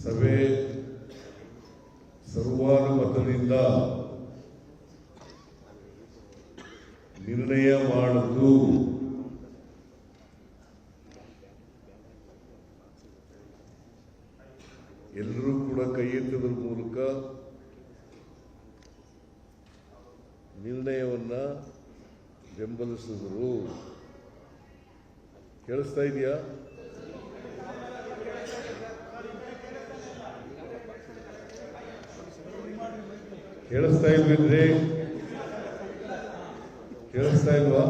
ಸಭೆ ಸರ್ವಾನುಮತದಿಂದ ನಿರ್ಣಯ ಮಾಡುವುದು ಎಲ್ಲರೂ ಕೂಡ ಕೈ ಎತ್ತುವುದರ ಮೂಲಕ ನಿರ್ಣಯವನ್ನ ಬೆಂಬಲಿಸಿದರು. ಕೇಳಿಸ್ತಾ ಇದೆಯಾ? ಕೇಳಿಸ್ತಾ ಇಲ್ವೇನ್ರಿ? ಕೇಳಿಸ್ತಾ ಇಲ್ವಾ?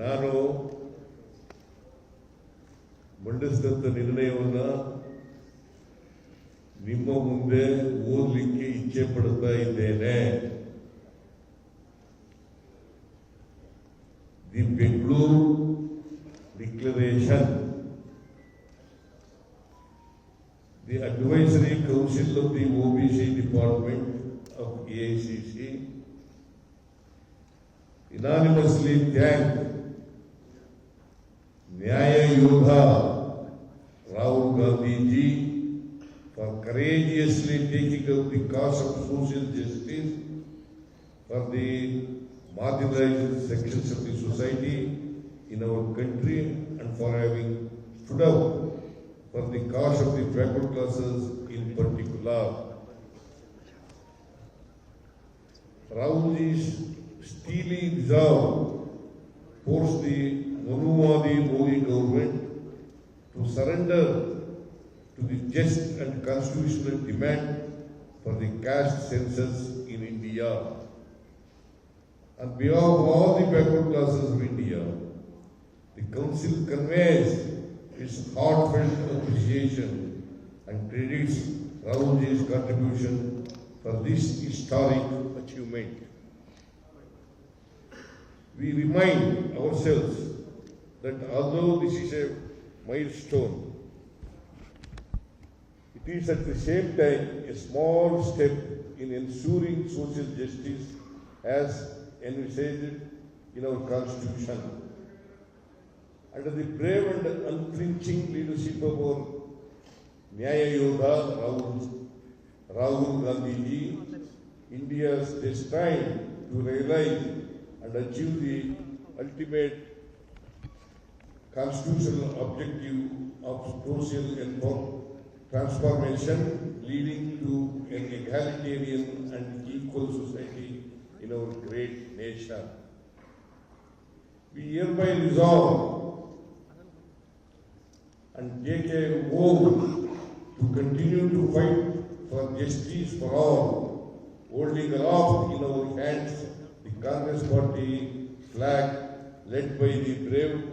ನಾನು ಮಂಡಿಸಿದಂತ ನಿರ್ಣಯವನ್ನ ನಿಮ್ಮ ಮುಂದೆ ಓದಲಿಕ್ಕೆ ಇಚ್ಛೆ ಪಡ್ತಾ ಇದ್ದೇನೆ. The Bengaluru declaration, the Advisory Council of the OBC Department of AICC unanimously thanked Nyaya Yodha Rahul Gandhi ji for courageously taking up the cause of social justice for the marginalized sections of the society in our country and for having stood up for the cause of the backward classes in particular. Rahulji's steely resolve forced the Manuvadi Modi government to surrender to the just and constitutional demand for the caste census in India. On behalf of all the backward classes of India, the Council conveys its heartfelt appreciation and credits Rahulji's contribution for this historic achievement. We remind ourselves that although this is a milestone, it is at the same time a small step in ensuring social justice as envisaged in our Constitution. Under the brave and unflinching leadership of our Nyaya Yodha Rahul Gandhi ji, India is destined to realize and achieve the ultimate constitutional objective of social transformation, leading to an egalitarian and equal society in our great nation. We hereby resolve and take a oath to continue to fight for justice for all, holding aloft in our hands the Congress Party flag led by the brave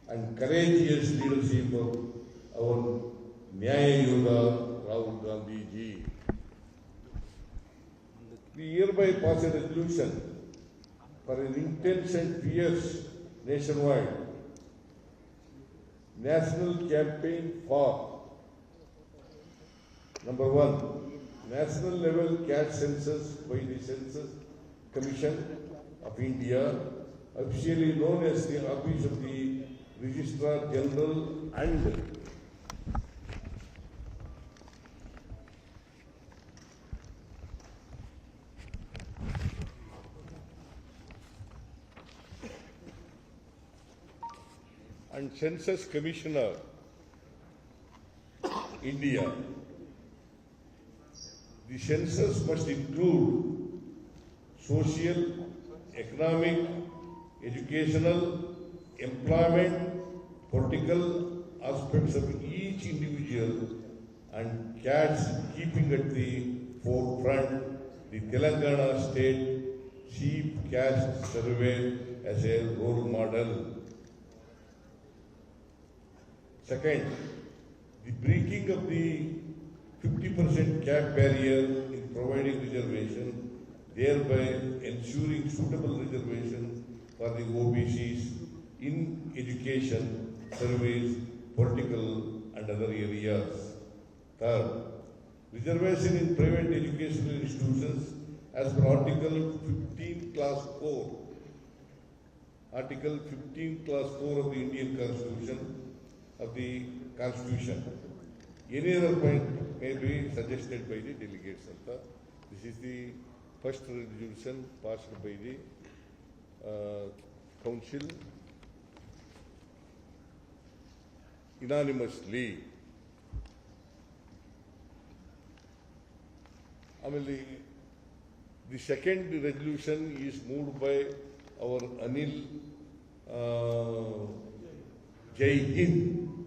and courageous leadership of our Nyaya Yodha Rahul Gandhi ji. We hereby pass a resolution for an intense and fierce nationwide national campaign for number 1, national level caste census by the Census Commission of India, officially known as the Office of the Registrar General, and Census Commissioner, India. The census must include social, economic, educational, employment, political aspects of each individual and caste keeping at the forefront the Telangana State Chief Caste Survey as a role model. Second, the breaking of the 50% cap barrier in providing reservation, thereby ensuring suitable reservation for the OBCs in education, service, political and other areas. Third, reservation in private educational institutions as per Article 15 Class 4. Article 15 Class 4 of the Indian Constitution. Any other point may be suggested by the delegates. This is the first resolution passed by the Council unanimously. The second resolution is moved by our Anil Jai Hind.